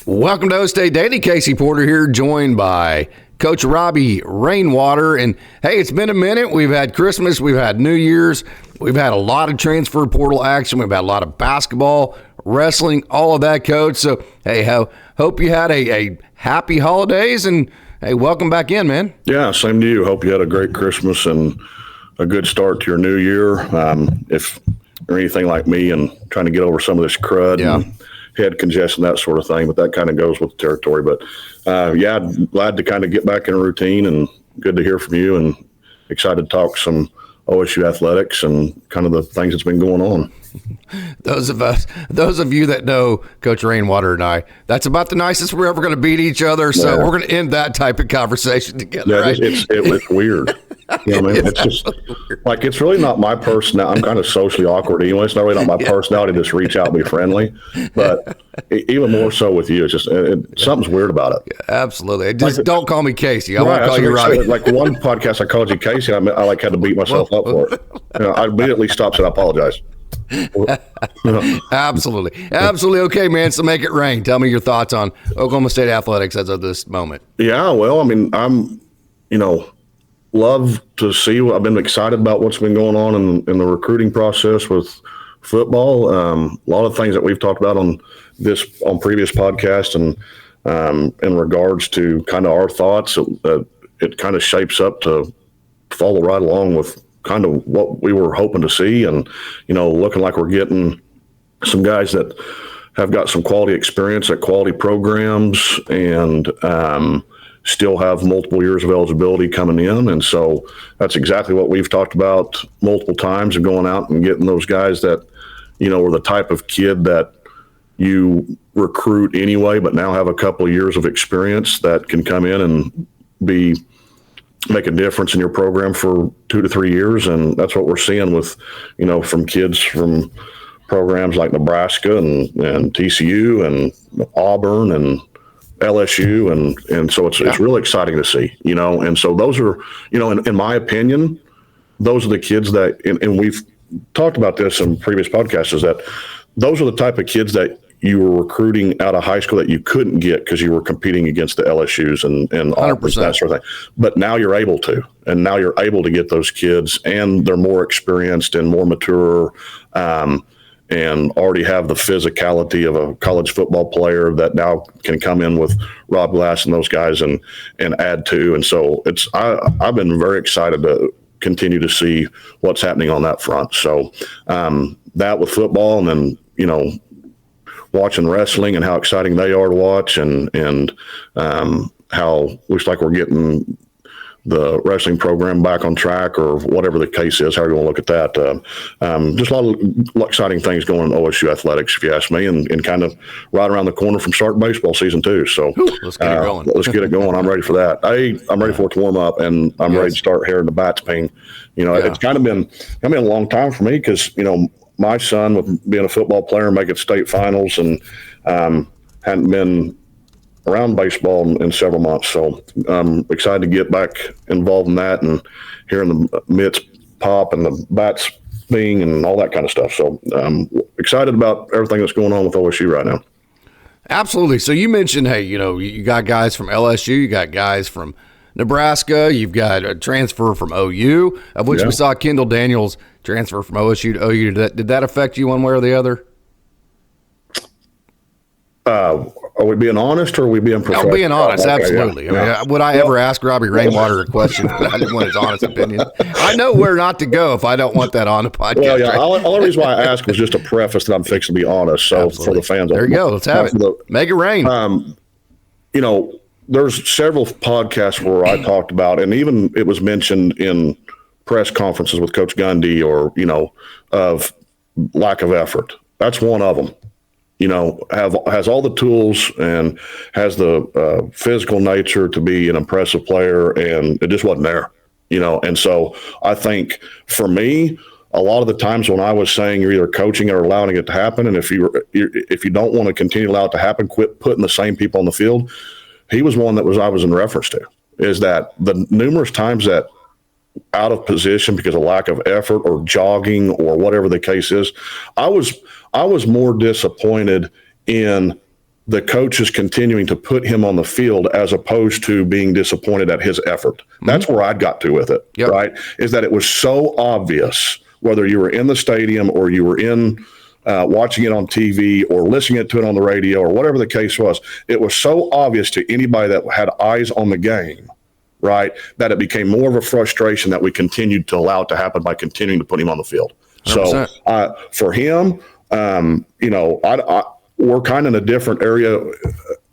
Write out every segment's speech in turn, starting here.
Welcome to OkState Daily. Casey Porter here, joined by Coach Robbie Rainwater. And hey, it's been a minute. We've had Christmas, we've had New Year's, we've had a lot of transfer portal action, we've had a lot of basketball, wrestling, all of that, Coach. So hey, hope you had a happy holidays, and hey, welcome back in, man. Yeah, same to you. Hope you had a great Christmas and a good start to your new year. If you're anything like me and trying to get over some of this crud. Yeah. And head congestion, that sort of thing, but that kind of goes with the territory. But yeah, glad to kind of get back in a routine, and good to hear from you, and excited to talk some OSU athletics and kind of the things that's been going on. Those of you that know Coach Rainwater and I, that's about the nicest we're ever going to beat each other. So Yeah. we're going to end that type of conversation together. Yeah, right? it's weird. You know what I mean? It's just like, it's really not my personality. I'm kind of socially awkward anyway. It's not really not my personality to just reach out and be friendly. But even more so with you, it's just something's weird about it. Absolutely. Just don't call me Casey. I Right, won't call you Robbie. Like one podcast, I called you Casey. I had to beat myself up for it. I immediately stopped and I apologize. Absolutely. Okay, man. So make it rain. Tell me your thoughts on Oklahoma State athletics as of this moment. Yeah, well, I mean, I'm, love to see. I've been excited about what's been going on in the recruiting process with football. A lot of things that we've talked about on previous podcasts, and in regards to kind of our thoughts, it kind of shapes up to follow right along with kind of what we were hoping to see, and looking like we're getting some guys that have got some quality experience at quality programs, and still have multiple years of eligibility coming in. And so that's exactly what we've talked about multiple times, and going out and getting those guys that, are the type of kid that you recruit anyway, but now have a couple of years of experience that can come in and make a difference in your program for 2 to 3 years. And that's what we're seeing with, from kids from programs like Nebraska and TCU and Auburn and LSU, and so it's really exciting to see, and so those are, in my opinion, those are the kids that, and we've talked about this in previous podcasts, is that those are the type of kids that you were recruiting out of high school that you couldn't get because you were competing against the LSUs and Auburn's, that sort of thing. But now you're able to, and now you're able to get those kids, and they're more experienced and more mature, and already have the physicality of a college football player that now can come in with Rob Glass and those guys and add to. And so I've been very excited to continue to see what's happening on that front. So that with football, and then, watching wrestling and how exciting they are to watch, and how looks like we're getting the wrestling program back on track, or whatever the case is, how you want to look at that. Just a lot of exciting things going on in OSU athletics, if you ask me, and kind of right around the corner from starting baseball season too. So let's get it going. Let's get it going. I'm ready for that. I'm ready for it to warm up, and I'm ready to start hearing the bats ping. It's kind of been a long time for me, because, my son, with being a football player, making state finals, and hadn't been around baseball in several months. So I'm excited to get back involved in that, and hearing the mitts pop and the bats bing and all that kind of stuff. So I'm excited about everything that's going on with OSU right now. Absolutely. So you mentioned, hey, you got guys from LSU, you got guys from Nebraska, you've got a transfer from OU, of which we saw Kendall Daniels transfer from OSU to OU. Did that affect you one way or the other? Are we being honest, or are we being professional? I'm being honest, Okay, absolutely. yeah. I mean, would I ever ask Robbie Rainwater a question if I didn't want his honest opinion? I know where not to go if I don't want that on the podcast. Well, yeah. Right? All the reason why I asked was just a preface that I'm fixing to be honest. So Absolutely. For the fans, there you go. Let's have it. Make it rain. There's several podcasts where I talked about, and even it was mentioned in press conferences with Coach Gundy, or of lack of effort. That's one of them. Has all the tools and has the physical nature to be an impressive player, and it just wasn't there, And so I think for me, a lot of the times when I was saying you're either coaching or allowing it to happen, and if you don't want to continue to allow it to happen, quit putting the same people on the field. He was one that I was in reference to, is that the numerous times that out of position because of lack of effort or jogging or whatever the case is, I was more disappointed in the coach is continuing to put him on the field as opposed to being disappointed at his effort. That's where I got to with it, right? Is that it was so obvious, whether you were in the stadium or you were in watching it on TV or listening to it on the radio or whatever the case was, it was so obvious to anybody that had eyes on the game, right, that it became more of a frustration that we continued to allow it to happen by continuing to put him on the field. 100%. So for him, we're kind of in a different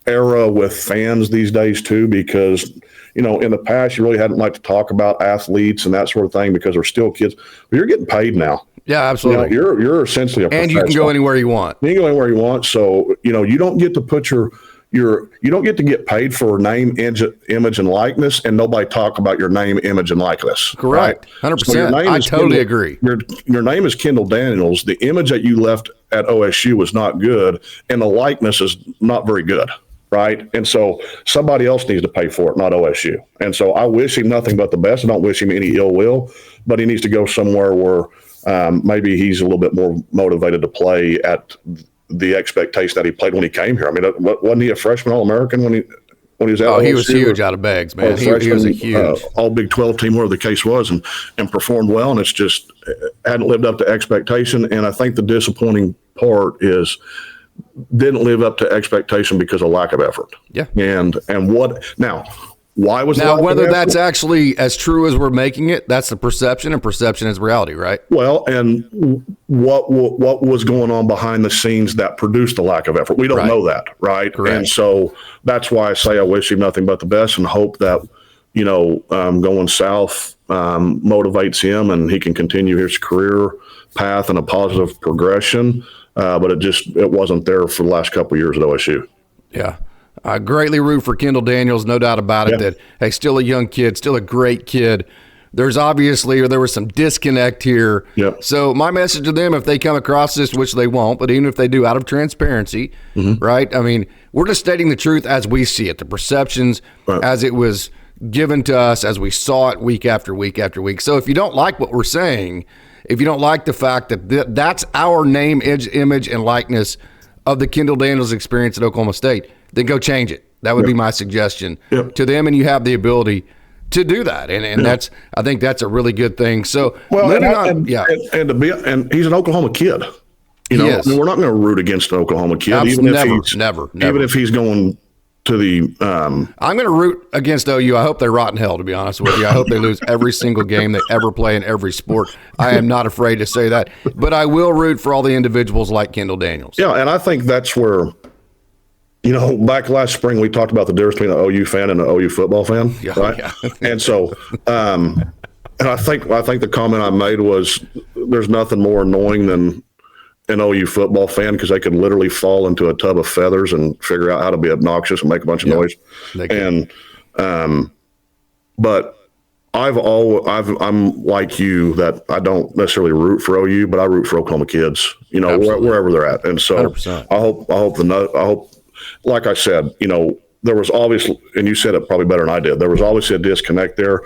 era with fans these days too, because in the past you really hadn't liked to talk about athletes and that sort of thing because they're still kids. But you're getting paid now. Yeah, absolutely. You're essentially a professional. And you can go anywhere you want. You can go anywhere you want. So you don't get to put you don't get to get paid for name, image, and likeness, and nobody talk about your name, image, and likeness. Correct. Right? 100%. So I totally agree. Your name is Kendall Daniels. The image that you left at OSU was not good, and the likeness is not very good. Right. And so somebody else needs to pay for it, not OSU. And so I wish him nothing but the best. I don't wish him any ill will, but he needs to go somewhere where maybe he's a little bit more motivated to play at the expectation that he played when he came here. I mean, wasn't he a freshman All-American when he was at OSU? He was huge out of bags, man. He was a huge all Big 12 team, whatever the case was, and performed well. And it's just hadn't lived up to expectation. And I think the disappointing part is didn't live up to expectation because of lack of effort. Yeah. And what now? Why was now whether that's actually as true as we're making it? That's the perception, and perception is reality, right? Well, and what was going on behind the scenes that produced the lack of effort? We don't know that, right? Correct. And so that's why I say I wish him nothing but the best, and hope that going south motivates him, and he can continue his career path in a positive progression. But it wasn't there for the last couple of years at OSU. Yeah. I greatly root for Kendall Daniels, no doubt about it, that, hey, still a young kid, still a great kid. There was some disconnect here. Yep. So my message to them, if they come across this, which they won't, but even if they do, out of transparency, right? I mean, we're just stating the truth as we see it, the perceptions as it was given to us, as we saw it week after week after week. So if you don't like what we're saying, if you don't like the fact that that's our name, image, and likeness of the Kendall Daniels experience at Oklahoma State, then go change it. That would be my suggestion to them, and you have the ability to do that, and I think that's a really good thing. So, and he's an Oklahoma kid. I mean, we're not going to root against an Oklahoma kid, even if he's going to the. I'm going to root against OU. I hope they rot in hell, to be honest with you. I hope they lose every single game they ever play in every sport. I am not afraid to say that, but I will root for all the individuals like Kendall Daniels. Yeah, and I think that's where. Back last spring, we talked about the difference between an OU fan and an OU football fan, right? Yeah. And so, and I think the comment I made was there's nothing more annoying than an OU football fan because they could literally fall into a tub of feathers and figure out how to be obnoxious and make a bunch of noise. And, but I'm like you that I don't necessarily root for OU, but I root for Oklahoma kids, wherever they're at. And so 100%. I hope. Like I said, there was obviously, and you said it probably better than I did, there was obviously a disconnect there.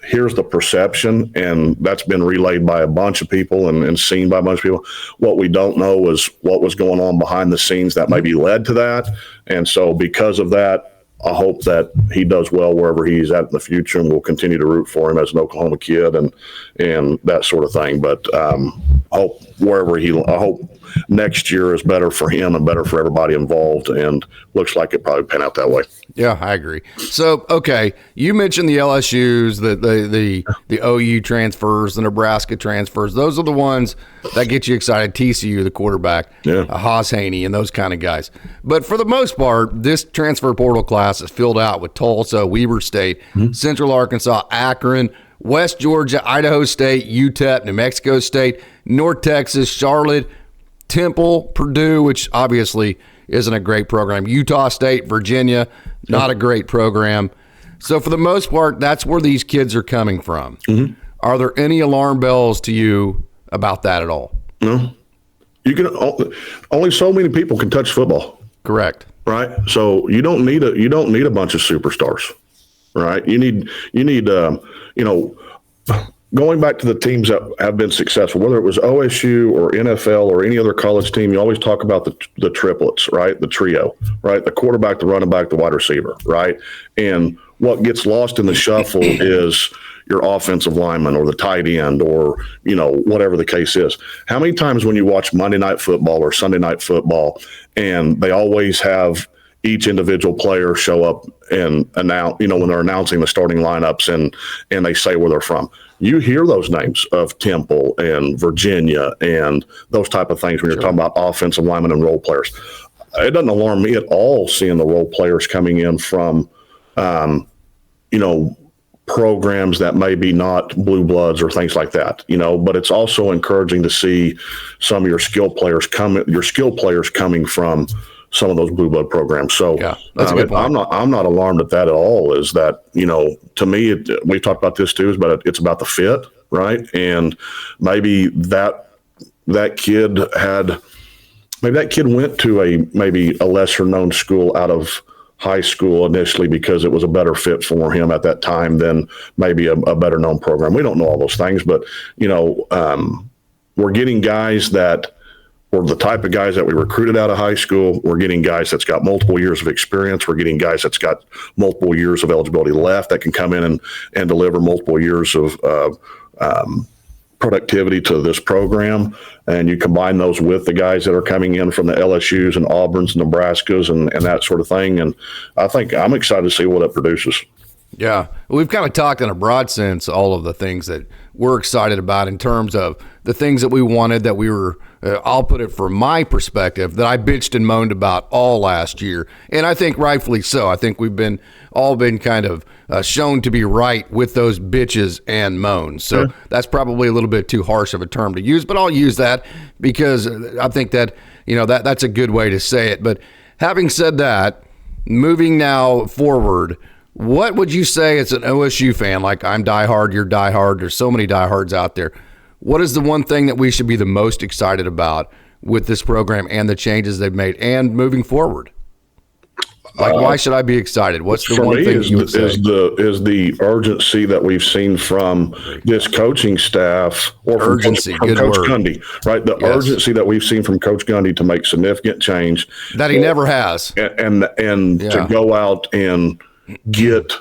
Here's the perception, and that's been relayed by a bunch of people and seen by a bunch of people. What we don't know is what was going on behind the scenes that maybe led to that. And so because of that, I hope that he does well wherever he's at in the future, and we'll continue to root for him as an Oklahoma kid and that sort of thing. But I hope next year is better for him and better for everybody involved, and looks like it probably pan out that way. Yeah, I agree. So, okay, you mentioned the LSUs, the OU transfers, the Nebraska transfers. Those are the ones that get you excited. TCU, the quarterback, Haas Haney, and those kind of guys. But for the most part, this transfer portal class is filled out with Tulsa, Weber State, Central Arkansas, Akron, West Georgia, Idaho State, UTEP, New Mexico State, North Texas, Charlotte, Temple, Purdue, which obviously isn't a great program, Utah State, Virginia, not a great program. So for the most part, that's where these kids are coming from. Are there any alarm bells to you about that at all? No. You can only so many people can touch football. Correct. Right. So you don't need a bunch of superstars. Right. You need going back to the teams that have been successful, whether it was OSU or NFL or any other college team, you always talk about the triplets, right? The trio, right? The quarterback, the running back, the wide receiver, right? And what gets lost in the shuffle is your offensive lineman or the tight end or, whatever the case is. How many times when you watch Monday Night Football or Sunday Night Football and they always have each individual player show up and announce, when they're announcing the starting lineups and they say where they're from. You hear those names of Temple and Virginia and those type of things when you're talking about offensive linemen and role players. It doesn't alarm me at all seeing the role players coming in from, programs that may be not blue bloods or things like that, but it's also encouraging to see some of your skill players coming from some of those blue blood programs. So yeah, that's a good point. I'm not alarmed at that at all. Is that, to me, we've talked about this too, but it's about the fit, right? And maybe that kid went to maybe a lesser known school out of high school initially because it was a better fit for him at that time than maybe a better known program. We don't know all those things, but we're getting guys that were the type of guys that we recruited out of high school. We're getting guys that's got multiple years of experience. We're getting guys that's got multiple years of eligibility left that can come in and deliver multiple years of productivity to this program. And you combine those with the guys that are coming in from the LSUs and Auburns, Nebraskas, and that sort of thing. And I think I'm excited to see what it produces. Yeah, we've kind of talked in a broad sense all of the things that we're excited about in terms of the things that we wanted that we were, I'll put it from my perspective, that I bitched and moaned about all last year. And I think rightfully so. I think we've all been kind of shown to be right with those bitches and moans. So that's probably a little bit too harsh of a term to use, but I'll use that because I think that, that's a good way to say it. But having said that, moving now forward, what would you say as an OSU fan? Like, I'm diehard, you're diehard. There's so many diehards out there. What is the one thing that we should be the most excited about with this program and the changes they've made and moving forward? Like, why should I be excited? What's the one thing you would say? Is the urgency that we've seen from this coaching staff or from Coach Gundy, right? The urgency that we've seen from Coach Gundy to make significant change that he never has, and to go out and get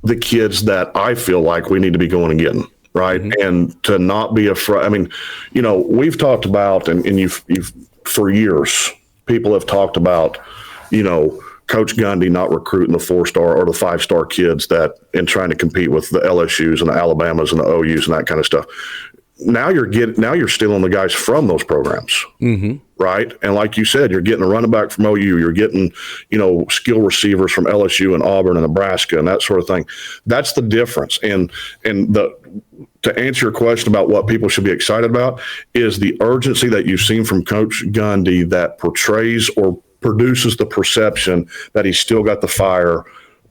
the kids that I feel like we need to be going and getting, right? Mm-hmm. And to not be afraid. I mean, we've talked about, and you've for years, people have talked about, Coach Gundy not recruiting the 4-star or the 5-star kids and trying to compete with the LSUs and the Alabamas and the OUs and that kind of stuff. Now you're stealing the guys from those programs, mm-hmm. right? And like you said, you're getting a running back from OU, you're getting, skill receivers from LSU and Auburn and Nebraska and that sort of thing. That's the difference. And to answer your question about what people should be excited about is the urgency that you've seen from Coach Gundy that portrays or produces the perception that he's still got the fire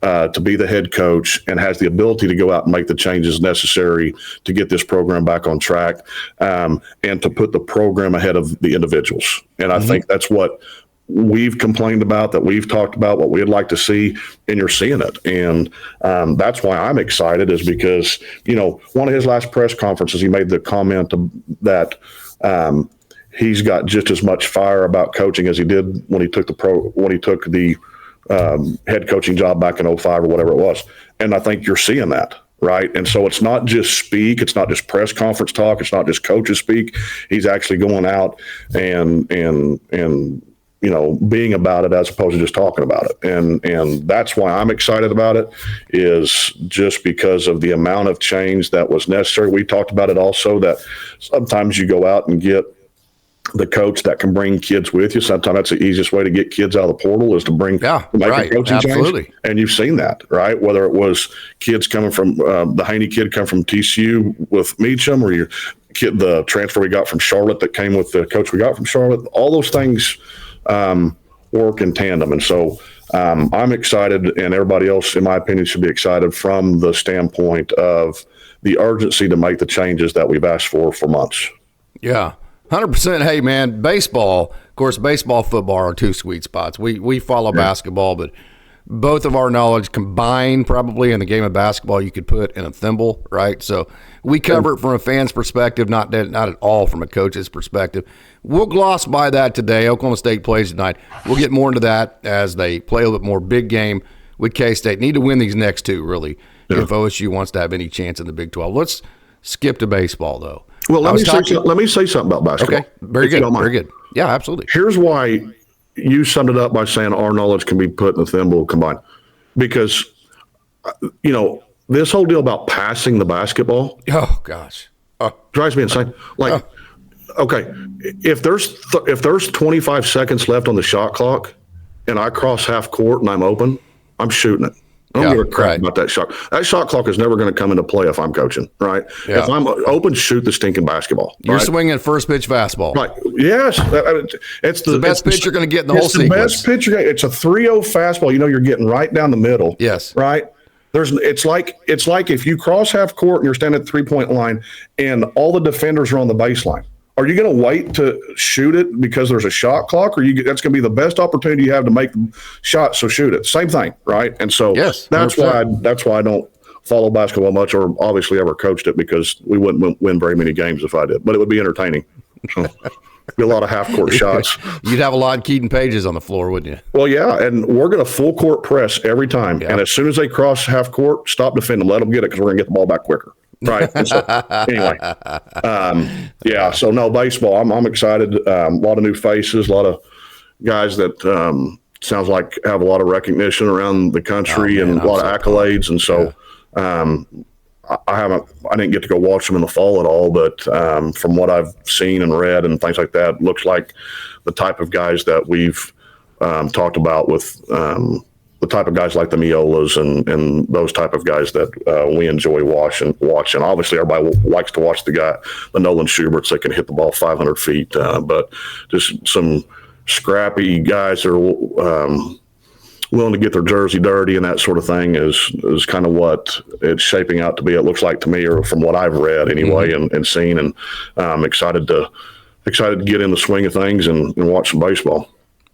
to be the head coach and has the ability to go out and make the changes necessary to get this program back on track and to put the program ahead of the individuals. And I think that's what we've complained about, that we've talked about, what we'd like to see, and you're seeing it. And that's why I'm excited, is because, one of his last press conferences, he made the comment that he's got just as much fire about coaching as he did when he took the head coaching job back in 2005 or whatever it was. And I think you're seeing that, right? And so it's not just speak, it's not just press conference talk, it's not just coaches speak. He's actually going out and being about it as opposed to just talking about it. And that's why I'm excited about it, is just because of the amount of change that was necessary. We talked about it also, that sometimes you go out and get the coach that can bring kids with you. Sometimes that's the easiest way to get kids out of the portal, is to make a coaching change. And you've seen that, right? Whether it was kids coming from the Haney kid come from TCU with Meacham, or the transfer we got from Charlotte that came with the coach we got from Charlotte. All those things work in tandem. And so I'm excited, and everybody else, in my opinion, should be excited from the standpoint of the urgency to make the changes that we've asked for months. Yeah. 100%. Hey, man, baseball, of course, baseball, football are two sweet spots. We follow basketball, but both of our knowledge combined probably in the game of basketball you could put in a thimble, right? So we cover it from a fan's perspective, not at all from a coach's perspective. We'll gloss by that today. Oklahoma State plays tonight. We'll get more into that as they play a little bit more big game with K-State. Need to win these next two, really, if OSU wants to have any chance in the Big 12. Let's skip to baseball, though. Well, let me say something about basketball. Okay, very good, very good. Yeah, absolutely. Here's why you summed it up by saying our knowledge can be put in the thimble combined. Because, this whole deal about passing the basketball. Oh, gosh. Drives me insane. Okay, if there's 25 seconds left on the shot clock and I cross half court and I'm open, I'm shooting it. I don't give a crap about that shot. That shot clock is never going to come into play if I'm coaching, right? Yeah. If I'm open, shoot the stinking basketball. You're swinging first pitch fastball. Right. Yes. It's the best pitch you're going to get in the whole sequence. It's the best pitch. It's a 3-0 fastball. You're getting right down the middle. Yes. Right? It's like if you cross half court and you're standing at the 3-point line and all the defenders are on the baseline. Are you going to wait to shoot it because there's a shot clock, or that's going to be the best opportunity you have to make the shot? So shoot it. Same thing, right? And so that's why I don't follow basketball much, or obviously ever coached it, because we wouldn't win very many games if I did. But it would be entertaining. So, be a lot of half court shots. You'd have a lot of Keaton Pages on the floor, wouldn't you? Well, yeah, and we're going to full court press every time. Yeah. And as soon as they cross half court, stop defending, let them get it, because we're going to get the ball back quicker. Right. And so, anyway, So no, baseball. I'm excited. A lot of new faces, a lot of guys that sounds like have a lot of recognition around the country, and a lot of accolades. And so, I didn't get to go watch them in the fall at all, but from what I've seen and read and things like that, looks like the type of guys that we've talked about with. The type of guys like the Miolas and those type of guys that we enjoy watching. Obviously, everybody likes to watch the Nolan Schuberts that can hit the ball 500 feet, but just some scrappy guys that are willing to get their jersey dirty and that sort of thing is kind of what it's shaping out to be. It looks like to me, or from what I've read anyway, and seen, and I'm excited to get in the swing of things and watch some baseball.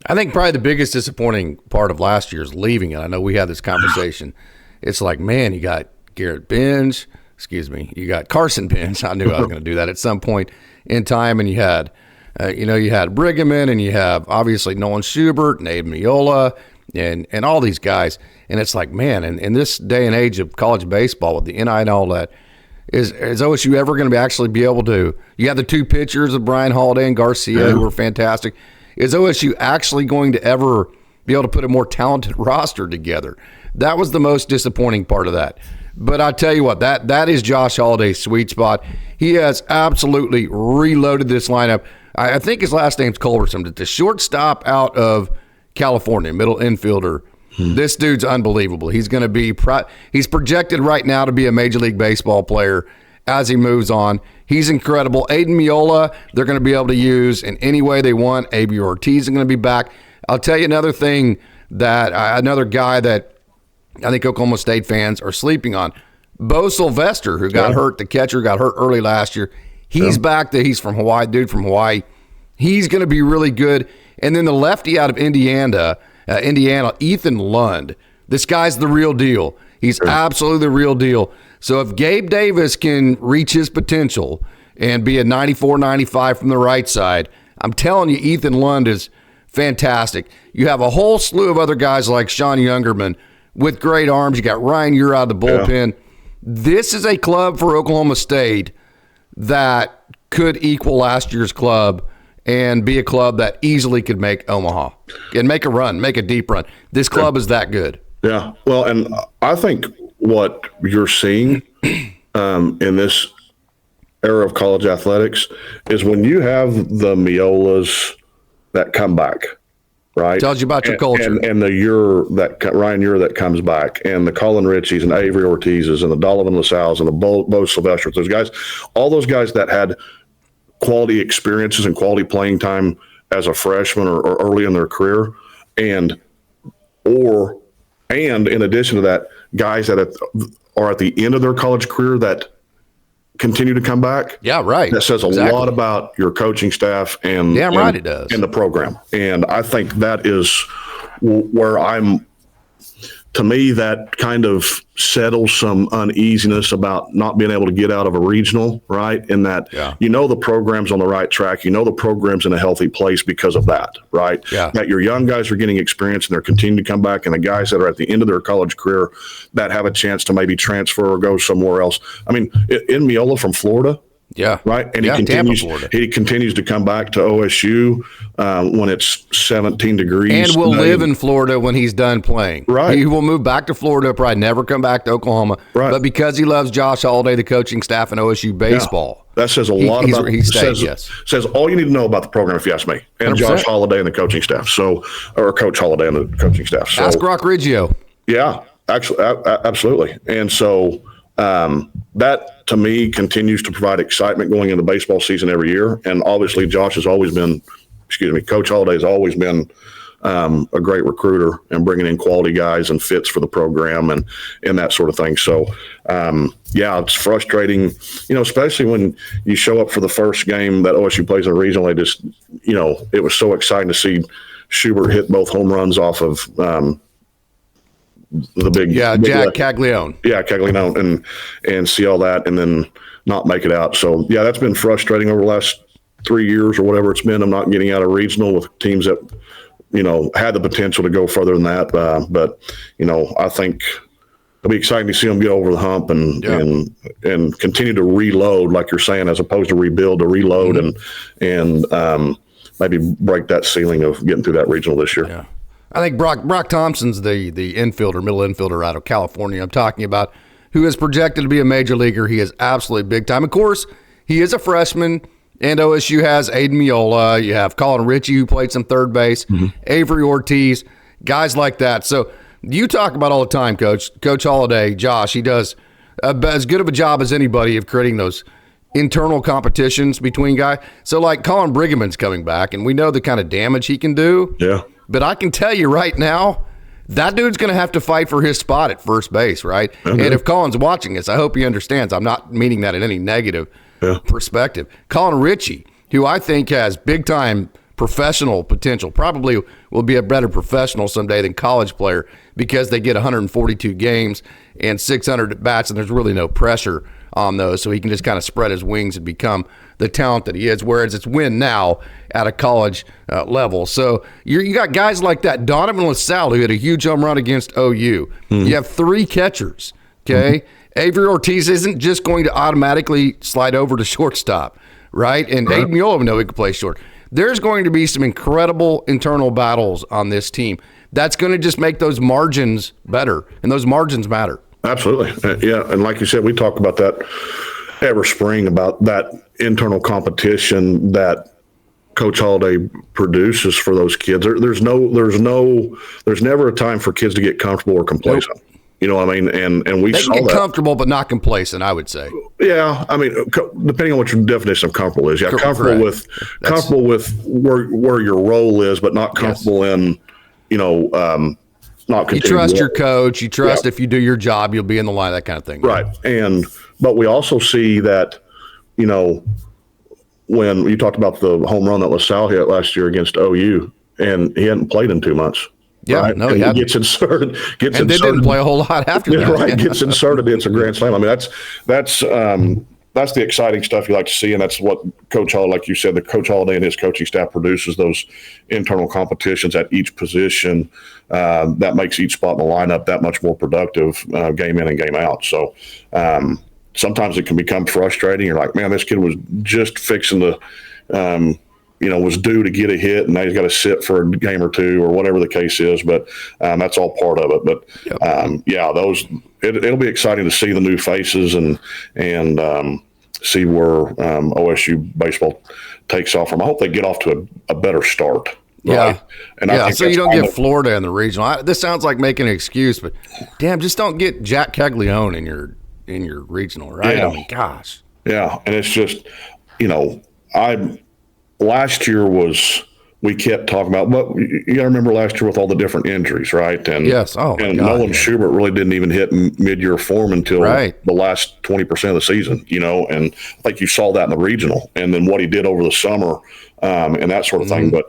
I think probably the biggest disappointing part of last year is leaving it. I know we had this conversation. It's like, man, you got Garrett Bench, you got Carson Bench. I knew I was going to do that at some point in time. And you had, you had Brigham, and you have obviously Nolan Schubert and Abe Miola and all these guys. And it's like, man, in this day and age of college baseball with the NI and all that, is OSU ever going to actually be able to? You have the two pitchers of Brian Holiday and Garcia who were fantastic. Is OSU actually going to ever be able to put a more talented roster together? That was the most disappointing part of that. But I tell you what, that is Josh Holiday's sweet spot. He has absolutely reloaded this lineup. I think his last name's Culberson, the shortstop out of California, middle infielder. This dude's unbelievable. He's going to be he's projected right now to be a Major League Baseball player as he moves on. He's incredible. Aiden Miola, they're going to be able to use in any way they want. A.B. Ortiz is going to be back. I'll tell you another thing another guy that I think Oklahoma State fans are sleeping on. Bo Sylvester, who got hurt, the catcher, got hurt early last year. He's back. He's from Hawaii, dude from Hawaii. He's going to be really good. And then the lefty out of Indiana, Ethan Lund. This guy's the real deal. He's absolutely the real deal. So if Gabe Davis can reach his potential and be a 94-95 from the right side, I'm telling you, Ethan Lund is fantastic. You have a whole slew of other guys like Sean Youngerman with great arms. You got Ryan Ure out of the bullpen. Yeah. This is a club for Oklahoma State that could equal last year's club and be a club that easily could make Omaha and make a run, make a deep run. This club is that good. Yeah. Well, and I think what you're seeing in this era of college athletics is when you have the Miolas that come back, right? Tells you about your culture. And the Ryan Ure that comes back, and the Colin Ritchies and Avery Ortizes and the Donovan LaSalle's and the Bo Sylvester, those guys, all those guys that had quality experiences and quality playing time as a freshman or early in their career, and in addition to that, guys that are at the end of their college career that continue to come back. Yeah, right. That says a lot about your coaching staff and it does. And the program. And I think that is where I'm to me, that kind of settles some uneasiness about not being able to get out of a regional, right? In that, the program's on the right track. The program's in a healthy place because of that, right? Yeah. That your young guys are getting experience and they're continuing to come back, and the guys that are at the end of their college career that have a chance to maybe transfer or go somewhere else. I mean, in Miola from Florida, yeah. Right. And he continues to come back to OSU when it's 17 degrees. And will live in Florida when he's done playing. Right. He will move back to Florida, probably never come back to Oklahoma. Right. But because he loves Josh Holliday, the coaching staff, and OSU baseball. Yeah. That says a lot about he stays, yes. Says all you need to know about the program, if you ask me. And 100%. Josh Holliday and the coaching staff. Or Coach Holliday and the coaching staff. So, ask Rock Riggio. Yeah, actually, absolutely. And so that, to me, continues to provide excitement going into baseball season every year. And obviously, Coach Holliday has always been a great recruiter and bringing in quality guys and fits for the program and that sort of thing. So, it's frustrating, especially when you show up for the first game that OSU plays in a regional. It was so exciting to see Schubert hit both home runs off of the big Jack Caglione. Yeah, Caglione, and see all that and then not make it out. So, that's been frustrating over the last 3 years or whatever it's been. I'm not getting out of regional with teams that, had the potential to go further than that. But I think it'll be exciting to see them get over the hump and continue to reload, like you're saying, as opposed to rebuild, to reload and maybe break that ceiling of getting through that regional this year. Yeah. I think Brock Thompson's the middle infielder out of California I'm talking about, who is projected to be a major leaguer. He is absolutely big time. Of course, he is a freshman, and OSU has Aiden Miola. You have Colin Ritchie, who played some third base, Avery Ortiz, guys like that. So you talk about all the time, Coach Holliday, Josh, he does as good of a job as anybody of creating those internal competitions between guys. So like Colin Brigham's coming back, and we know the kind of damage he can do. Yeah. But I can tell you right now, that dude's going to have to fight for his spot at first base, right? Mm-hmm. And if Colin's watching this, I hope he understands. I'm not meaning that in any negative perspective. Colin Ritchie, who I think has big-time professional potential, probably will be a better professional someday than college player because they get 142 games and 600 at-bats, and there's really no pressure on those, so he can just kind of spread his wings and become the talent that he is, whereas it's win now at a college level. So you got guys like that. Donovan LaSalle, who had a huge home run against OU. You have three catchers, okay? Avery Ortiz isn't just going to automatically slide over to shortstop, right? And Aiden Miola, know he can play short. There's going to be some incredible internal battles on this team. That's going to just make those margins better, and those margins matter. Absolutely. And like you said, we talk about that every spring, about that internal competition that Coach Holliday produces for those kids. There's never a time for kids to get comfortable or complacent. Nope. You know what I mean? And we saw that. They can get comfortable but not complacent, I would say. Yeah, I mean, depending on what your definition of comfortable is. Yeah, comfortable with where your role is, but not comfortable in, not you trust your coach. You trust if you do your job, you'll be in the line, that kind of thing. Right. But we also see that, when you talked about the home run that LaSalle hit last year against OU, and he hadn't played in 2 months. Yeah, right? No, he gets inserted. They didn't play a whole lot after that. Right, gets inserted. It's a grand slam. I mean, that's the exciting stuff you like to see, and that's what Coach Holliday, like you said, the Coach Holliday and his coaching staff produces those internal competitions at each position that makes each spot in the lineup that much more productive game in and game out. So sometimes it can become frustrating. You're like, man, this kid was just fixing to was due to get a hit, and now he's got to sit for a game or two or whatever the case is. But that's all part of it. But it'll be exciting to see the new faces and see where OSU baseball takes off from. I hope they get off to a better start. Right? Yeah, and I think so you don't get Florida in the regional. This sounds like making an excuse, but damn, just don't get Jack Caglione in your regional, right? Yeah. I mean, gosh. Yeah, and it's just, last year we kept talking about, but you got to remember last year with all the different injuries, right? And yes, Nolan Schubert really didn't even hit mid-year form until the last 20% of the season, and I think you saw that in the regional, and then what he did over the summer and that sort of thing. But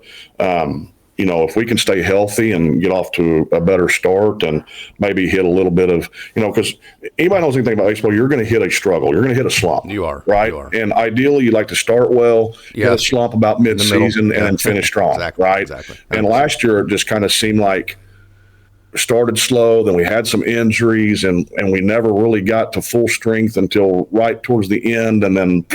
if we can stay healthy and get off to a better start and maybe hit a little bit of, because anybody knows anything about baseball, you're going to hit a struggle. You're going to hit a slump. You are. Right. You are. And ideally, you like to start well, hit a slump about mid-season, and then finish strong. Exactly. Right. Exactly. And last year, it just kind of seemed like started slow. Then we had some injuries, and we never really got to full strength until right towards the end, and then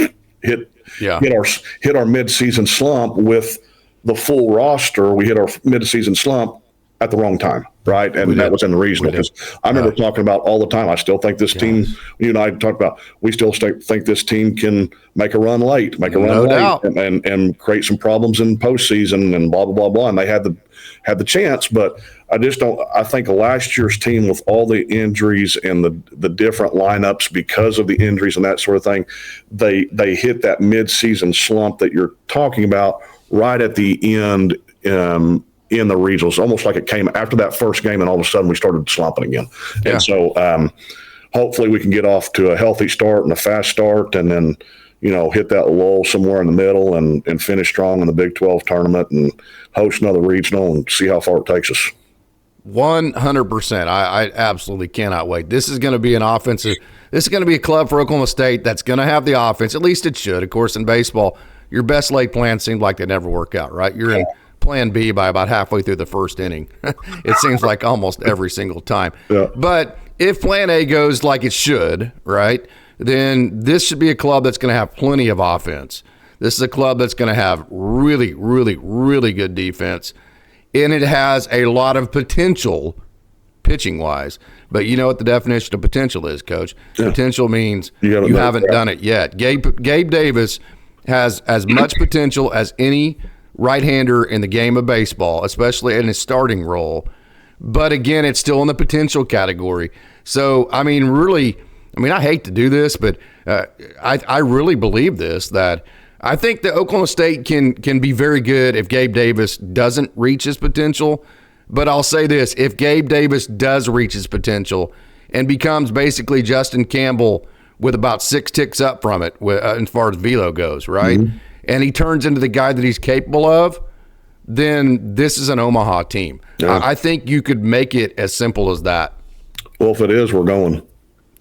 hit our mid-season slump with the full roster. We hit our mid-season slump at the wrong time, right? And that was in the regional. Because I remember talking about all the time, I still think this team, you and I talked about, we still think this team can make a run late, and create some problems in postseason and blah, blah, blah, blah. And they had the chance, but I just don't. I think last year's team, with all the injuries and the different lineups because of the injuries and that sort of thing, they hit that mid-season slump that you're talking about right at the end in the regionals. Almost like it came after that first game, and all of a sudden we started slumping again. Yeah. And so hopefully we can get off to a healthy start and a fast start, and then hit that lull somewhere in the middle and finish strong in the Big 12 tournament and host another regional and see how far it takes us. 100%. I absolutely cannot wait. This is going to be this is going to be a club for Oklahoma State that's going to have the offense. At least it should. Of course, in baseball, your best laid plans seem like they never work out, right? You're in plan B by about halfway through the first inning. It seems like almost every single time. Yeah. But if plan A goes like it should, right, then this should be a club that's going to have plenty of offense. This is a club that's going to have really, really, really good defense. And it has a lot of potential pitching-wise. But you know what the definition of potential is, Coach? Yeah. Potential means you haven't done it yet. Gabe Davis has as much potential as any right-hander in the game of baseball, especially in his starting role. But, again, it's still in the potential category. So, I hate to do this, but I really believe this, that I think that Oklahoma State can be very good if Gabe Davis doesn't reach his potential. But I'll say this, if Gabe Davis does reach his potential and becomes basically Justin Campbell with about 6 ticks up from it as far as velo goes, right? Mm-hmm. And he turns into the guy that he's capable of, then this is an Omaha team. Yeah. I think you could make it as simple as that. Well, if it is, we're going.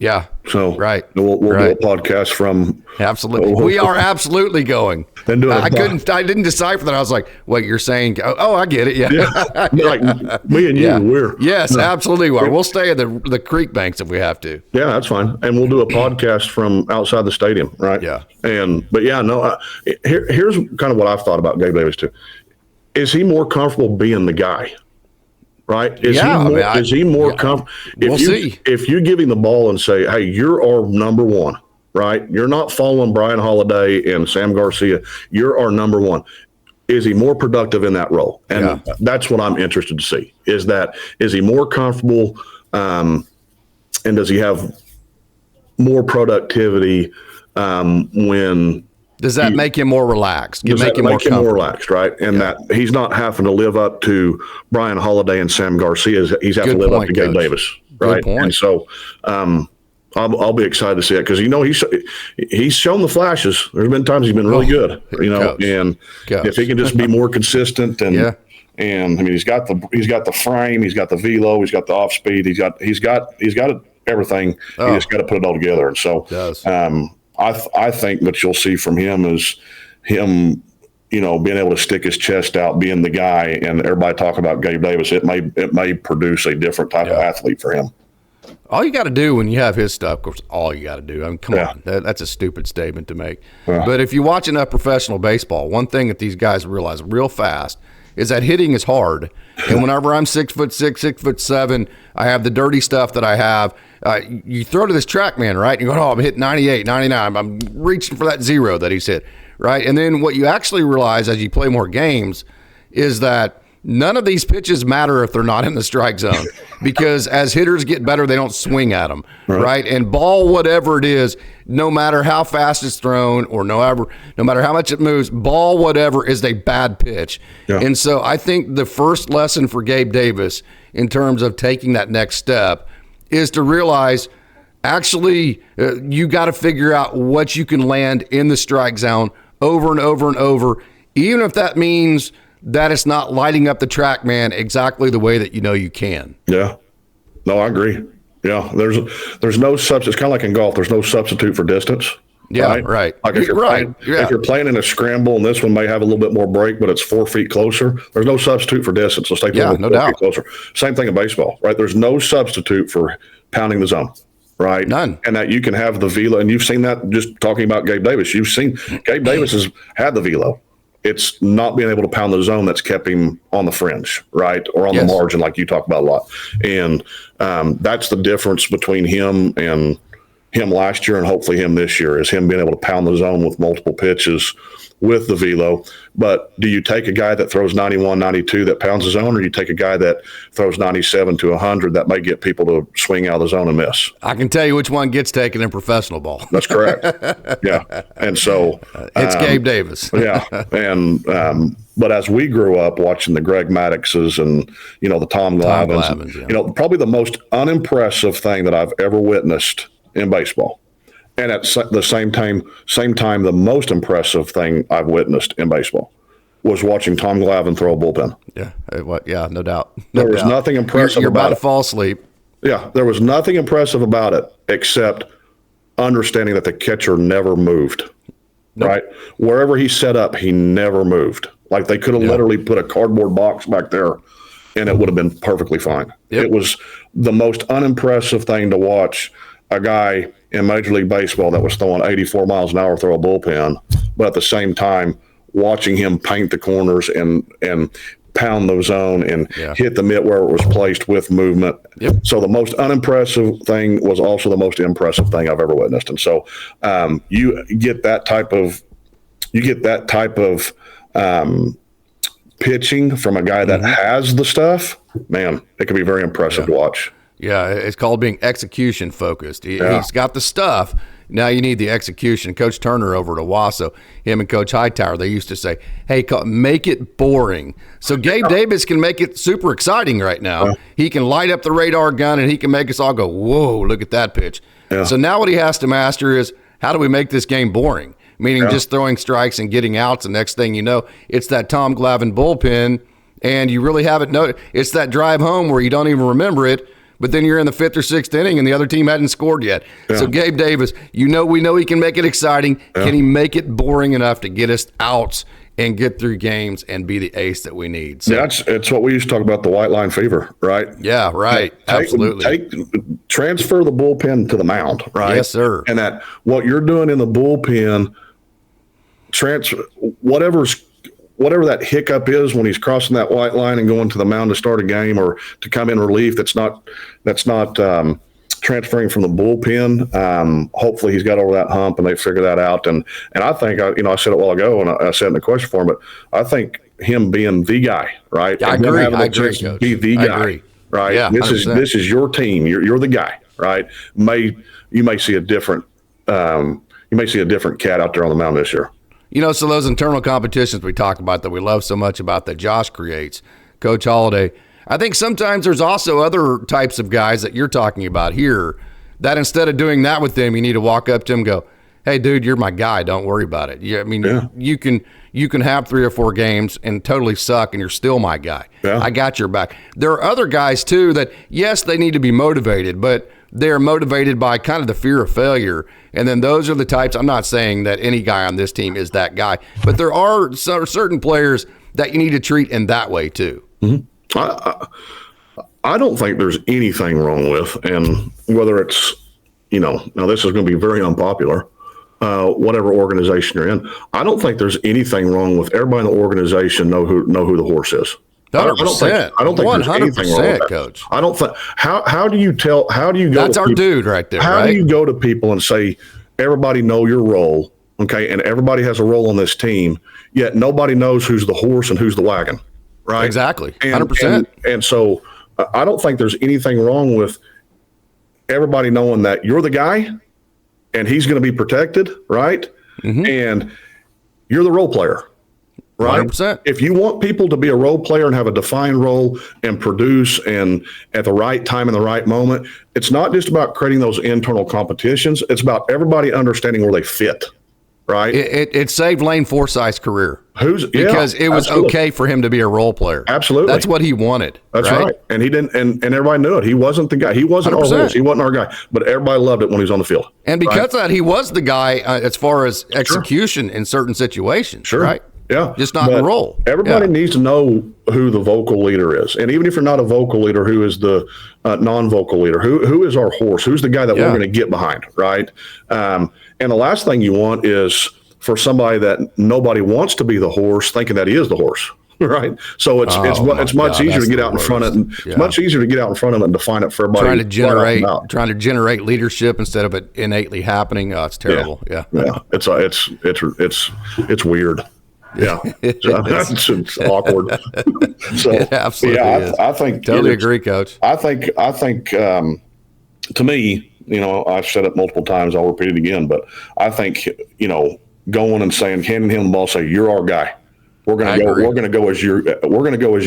Yeah. So right. We'll do a podcast from. Absolutely. We are absolutely going. I didn't decipher that. I was like, wait, you're saying, oh, I get it. Yeah. Like me and you, we're. Yes, absolutely. We'll stay at the creek banks if we have to. Yeah, that's fine. And we'll do a podcast from outside the stadium. Right. Yeah. Here's kind of what I've thought about Gabe Davis too. Is he more comfortable being the guy? Right? Is he more comfortable? If you give him the ball and say, hey, you're our number one, right? You're not following Brian Holiday and Sam Garcia. You're our number one. Is he more productive in that role? And that's what I'm interested to see. Is he more comfortable and does he have more productivity when – does that make him more relaxed? Make him more relaxed, right? And that he's not having to live up to Brian Holiday and Sam Garcia. He's having to live up to Gabe Davis, right? Good point. And so I'll be excited to see it because he's shown the flashes. There's been times he's been really good, and if he can just be more consistent and he's got the frame, he's got the velo, he's got the off speed, he's got everything. He just got to put it all together, and so. I think what you'll see from him is him, being able to stick his chest out, being the guy, and everybody talk about Gabe Davis. It may produce a different type of athlete for him. All you got to do when you have his stuff, of course, all you got to do. I mean, come on, that's a stupid statement to make. Yeah. But if you watch enough professional baseball, one thing that these guys realize real fast is that hitting is hard. And whenever I'm 6'6", 6'7", I have the dirty stuff that I have. You throw to this track man, right? You go, I'm hitting 98, 99. I'm reaching for that zero that he's hit, right? And then what you actually realize as you play more games is that none of these pitches matter if they're not in the strike zone because as hitters get better, they don't swing at them, right? And ball, whatever it is, no matter how fast it's thrown or no matter how much it moves, ball, whatever, is a bad pitch. Yeah. And so I think the first lesson for Gabe Davis in terms of taking that next step is to realize actually you got to figure out what you can land in the strike zone over and over and over, even if that means that it's not lighting up the track man exactly the way that you know you can. Yeah. No, I agree. Yeah. There's no substitute. It's kind of like in golf. There's no substitute for distance. Yeah, right. Like if you're playing in a scramble and this one may have a little bit more break, but it's 4 feet closer, there's no substitute for distance. Let's take no doubt. Closer. Same thing in baseball, right? There's no substitute for pounding the zone, right? None. And that you can have the velo, and you've seen that just talking about Gabe Davis. You've seen Gabe Davis has had the velo. It's not being able to pound the zone that's kept him on the fringe, right? Or on the margin, like you talk about a lot. And that's the difference between him and him last year and hopefully him this year, is him being able to pound the zone with multiple pitches with the velo. But do you take a guy that throws 91, 92 that pounds the zone, or you take a guy that throws 97 to 100 that may get people to swing out of the zone and miss? I can tell you which one gets taken in professional ball. That's correct. Yeah. And so it's Gabe Davis. Yeah. And but as we grew up watching the Greg Maddoxes and, the Tom Glavins, probably the most unimpressive thing that I've ever witnessed in baseball, and at the same time, the most impressive thing I've witnessed in baseball was watching Tom Glavine throw a bullpen. Yeah, no doubt. There was nothing impressive You're about about it. to fall asleep. Yeah, there was nothing impressive about it except understanding that the catcher never moved. Nope. Right? Wherever he set up, he never moved. Like they could have literally put a cardboard box back there and it would have been perfectly fine. Yep. It was the most unimpressive thing to watch a guy in Major League Baseball that was throwing 84 miles an hour throw a bullpen, but at the same time watching him paint the corners and pound the zone and hit the mitt where it was placed with movement. Yep. So the most unimpressive thing was also the most impressive thing I've ever witnessed. And so you get that type of pitching from a guy that has the stuff, man, it can be very impressive to watch. Yeah, it's called being execution focused. He's got the stuff. Now you need the execution. Coach Turner over at Owasso, him and Coach Hightower, they used to say, hey, make it boring. So Gabe Davis can make it super exciting right now. Yeah. He can light up the radar gun, and he can make us all go, whoa, look at that pitch. Yeah. So now what he has to master is, how do we make this game boring? Meaning just throwing strikes and getting outs. The next thing you know, it's that Tom Glavine bullpen, and you really haven't noticed. It's that drive home where you don't even remember it, but then you're in the 5th or 6th inning and the other team hadn't scored yet. Yeah. So Gabe Davis, we know he can make it exciting. Yeah. Can he make it boring enough to get us outs and get through games and be the ace that we need? So, it's what we used to talk about, the white line fever, right? Yeah, right. Absolutely. Transfer the bullpen to the mound, right? Yes, sir. And that what you're doing in the bullpen, transfer whatever that hiccup is when he's crossing that white line and going to the mound to start a game or to come in relief, that's not transferring from the bullpen. Hopefully he's got over that hump and they figure that out. And I think, I said it a while ago and I said in the question form, but I think him being the guy, right? I agree, Coach. Be the guy, right? Yeah, this is your team. You're the guy, right? You may see a different cat out there on the mound this year. So those internal competitions we talk about that we love so much about that Josh creates, Coach Holliday, I think sometimes there's also other types of guys that you're talking about here that instead of doing that with them, you need to walk up to him and go, hey, dude, you're my guy. Don't worry about it. You can have 3 or 4 games and totally suck and you're still my guy. Yeah. I got your back. There are other guys, too, that, yes, they need to be motivated, but they're motivated by kind of the fear of failure. And then those are the types, I'm not saying that any guy on this team is that guy, but there are certain players that you need to treat in that way too. Mm-hmm. I don't think there's anything wrong with, and whether it's, now this is going to be very unpopular, whatever organization you're in, I don't think there's anything wrong with everybody in the organization know who the horse is. 100%. I don't think 100%, there's anything wrong with that. Coach. I don't think. How do you go? That's our dude right there. How do you go to people and say, everybody know your role, okay, and everybody has a role on this team, yet nobody knows who's the horse and who's the wagon, right? Exactly. 100%. And so I don't think there's anything wrong with everybody knowing that you're the guy, and he's going to be protected, right? Mm-hmm. And you're the role player. Right. 100%. If you want people to be a role player and have a defined role and produce and at the right time in the right moment, it's not just about creating those internal competitions. It's about everybody understanding where they fit. right? It saved Lane Forsythe's career. Because it was absolutely. okay for him to be a role player. Absolutely. That's what he wanted. That's right. And he didn't, and everybody knew it. He wasn't the guy. He wasn't our 100%. horse. He wasn't our guy. But everybody loved it when he was on the field. And because of that, he was the guy as far as execution in certain situations. Sure. Right? Yeah. Just not in the role. Everybody needs to know who the vocal leader is. And even if you're not a vocal leader, who is the non-vocal leader? Who is our horse? Who's the guy that we're going to get behind, right? And the last thing you want is for somebody that nobody wants to be the horse thinking that he is the horse. Right. So it's much easier to get out in front of it. It's much easier to get out in front of it and define it for everybody. Trying to generate leadership instead of it innately happening. Oh, it's terrible. Yeah. It's weird. Yeah. It's awkward. So it absolutely is. I think totally agree, Coach. I think to me, I've said it multiple times, I'll repeat it again, but I think, going and saying, handing him the ball, say, you're our guy. We're going to go as you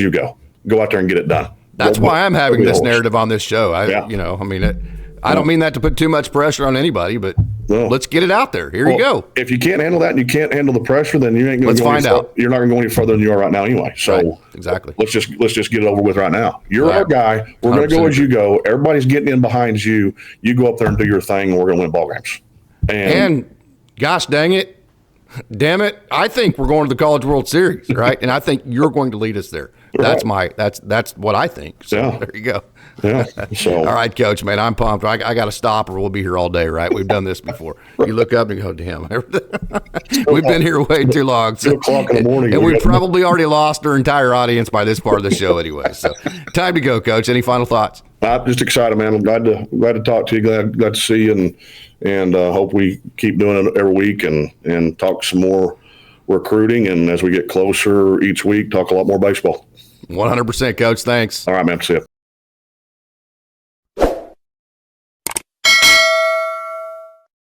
go. Go out there and get it done. That's why I'm having this narrative on this show. I don't mean that to put too much pressure on anybody, but let's get it out there. Here you go. If you can't handle that and you can't handle the pressure, then you ain't going to go find out. You're not going to go any further than you are right now anyway. So exactly. Let's just get it over with right now. You're our guy. We're going to go as you go. Everybody's getting in behind you. You go up there and do your thing, and we're going to win ball games. And gosh dang it. Damn it! I think we're going to the College World Series, right? And I think you're going to lead us there. That's what I think. So there you go. Yeah. So all right, Coach, man, I'm pumped. I got to stop, or we'll be here all day, right? We've done this before. You look up and you go, "Damn, we've been here way too long." So, 2:00 in the morning, and we've probably already lost our entire audience by this part of the show, anyway. So, time to go, Coach. Any final thoughts? I'm just excited, man. I'm glad to talk to you. Glad to see you, and hope we keep doing it every week and talk some more recruiting. And as we get closer each week, talk a lot more baseball. 100%, Coach. Thanks. All right, man. See you.